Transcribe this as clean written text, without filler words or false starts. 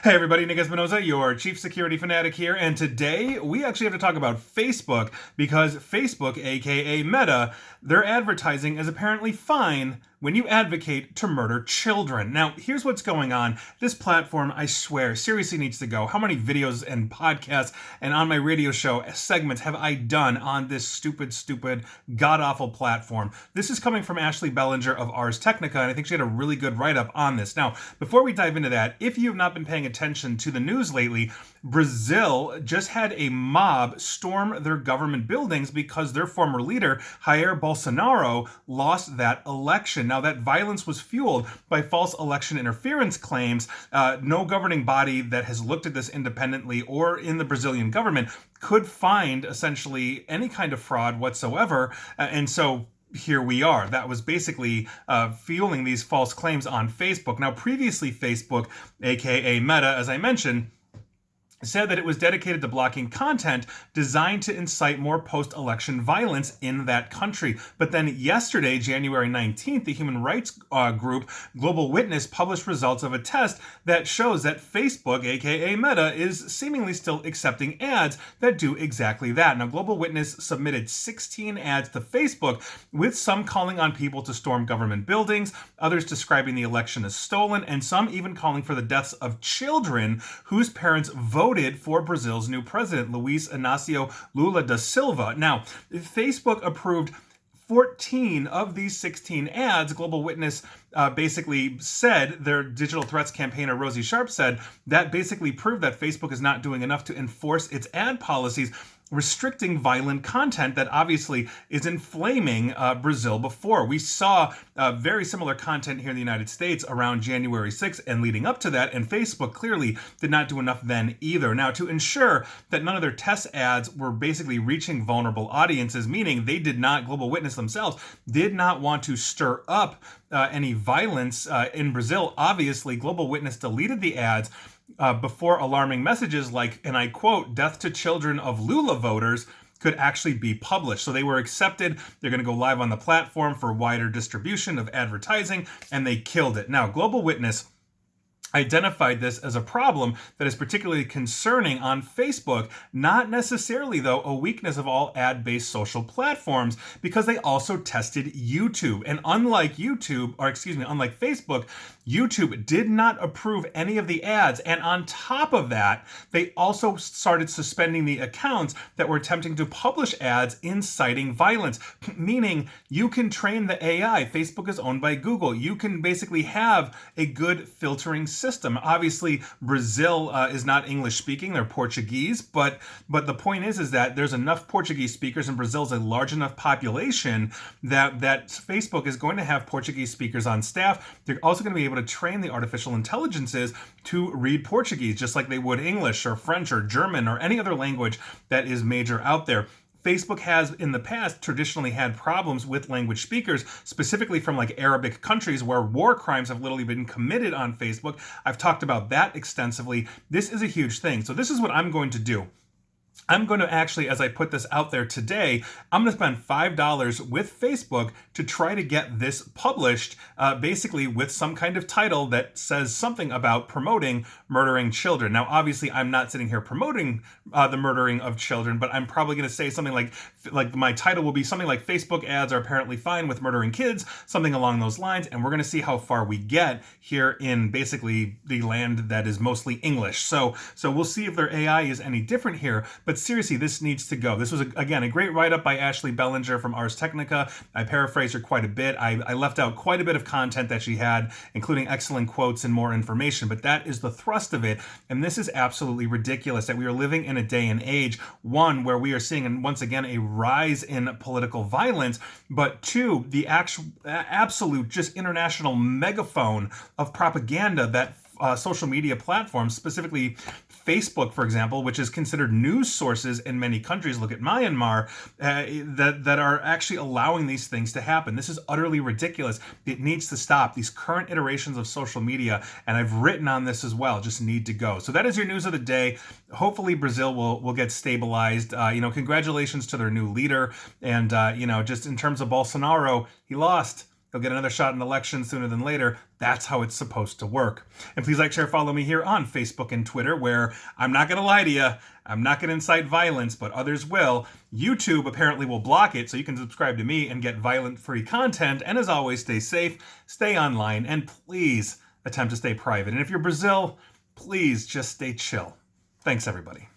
Hey everybody, Nick Espinoza, your chief security fanatic here, and today we actually have to talk about Facebook because Facebook, aka Meta, their advertising is apparently fine when you advocate to murder children. Now, here's what's going on. This platform, I swear, seriously needs to go. How many videos and podcasts and on my radio show segments have I done on this stupid, god-awful platform? This is coming from Ashley Bellinger of Ars Technica, and I think she had a really good write-up on this. Now, before we dive into that, if you have not been paying attention to the news lately, Brazil just had a mob storm their government buildings because their former leader, Jair Bolsonaro, lost that election. Now, that violence was fueled by false election interference claims. No governing body that has looked at this independently or in the Brazilian government could find essentially any kind of fraud whatsoever. And so here we are. That was basically fueling these false claims on Facebook. Now, previously, Facebook, aka Meta, as I mentioned, said that it was dedicated to blocking content designed to incite more post-election violence in that country. But then yesterday, January 19th, the human rights group Global Witness published results of a test that shows that Facebook, aka Meta, is seemingly still accepting ads that do exactly that. Now, Global Witness submitted 16 ads to Facebook, with some calling on people to storm government buildings, others describing the election as stolen, and some even calling for the deaths of children whose parents voted for Brazil's new president, Luiz Inácio Lula da Silva. Now, Facebook approved 14 of these 16 ads. Global Witness basically said, their digital threats campaigner Rosie Sharp said, that basically proved that Facebook is not doing enough to enforce its ad policies, restricting violent content that obviously is inflaming Brazil before. We saw very similar content here in the United States around January 6th and leading up to that, and Facebook clearly did not do enough then either. Now, to ensure that none of their test ads were basically reaching vulnerable audiences, meaning they did not, Global Witness themselves, did not want to stir up any violence in Brazil, obviously, Global Witness deleted the ads before alarming messages like, and I quote, "death to children of Lula voters" could actually be published. So they were accepted. They're going to go live on the platform for wider distribution of advertising, and they killed it. Now, Global Witness identified this as a problem that is particularly concerning on Facebook, not necessarily, though, a weakness of all ad-based social platforms, because they also tested YouTube. And unlike Facebook, YouTube did not approve any of the ads. And on top of that, they also started suspending the accounts that were attempting to publish ads inciting violence, meaning you can train the AI. Facebook is owned by Google. You can basically have a good filtering system. Obviously, Brazil is not English speaking, they're Portuguese, but the point is that there's enough Portuguese speakers, and Brazil is a large enough population that Facebook is going to have Portuguese speakers on staff. They're also going to be able to train the artificial intelligences to read Portuguese, just like they would English or French or German or any other language that is major out there. Facebook has in the past traditionally had problems with language speakers, specifically from like Arabic countries where war crimes have literally been committed on Facebook. I've talked about that extensively. This is a huge thing. So this is what I'm going to do. I'm going to actually, as I put this out there today, I'm going to spend $5 with Facebook to try to get this published, basically with some kind of title that says something about promoting murdering children. Now, obviously, I'm not sitting here promoting the murdering of children, but I'm probably going to say something like my title will be something like "Facebook ads are apparently fine with murdering kids," something along those lines, and we're going to see how far we get here in basically the land that is mostly English. So we'll see if their AI is any different here. But seriously, this needs to go. This was, again, a great write-up by Ashley Bellinger from Ars Technica. I paraphrased her quite a bit. I left out quite a bit of content that she had, including excellent quotes and more information, but that is the thrust of it. And this is absolutely ridiculous that we are living in a day and age, one, where we are seeing, once again, a rise in political violence, but two, the absolute just international megaphone of propaganda that social media platforms, specifically Facebook, for example, which is considered news sources in many countries, look at Myanmar, that are actually allowing these things to happen. This is utterly ridiculous. It needs to stop. These current iterations of social media, and I've written on this as well, just need to go. So that is your news of the day. Hopefully Brazil will get stabilized. Congratulations to their new leader. And, just in terms of Bolsonaro, he lost. you'll get another shot in an election sooner than later. That's how it's supposed to work. And please like, share, follow me here on Facebook and Twitter, where I'm not going to lie to you. I'm not going to incite violence, but others will. YouTube apparently will block it, so you can subscribe to me and get violent-free content. And as always, stay safe, stay online, and please attempt to stay private. And if you're Brazil, please just stay chill. Thanks, everybody.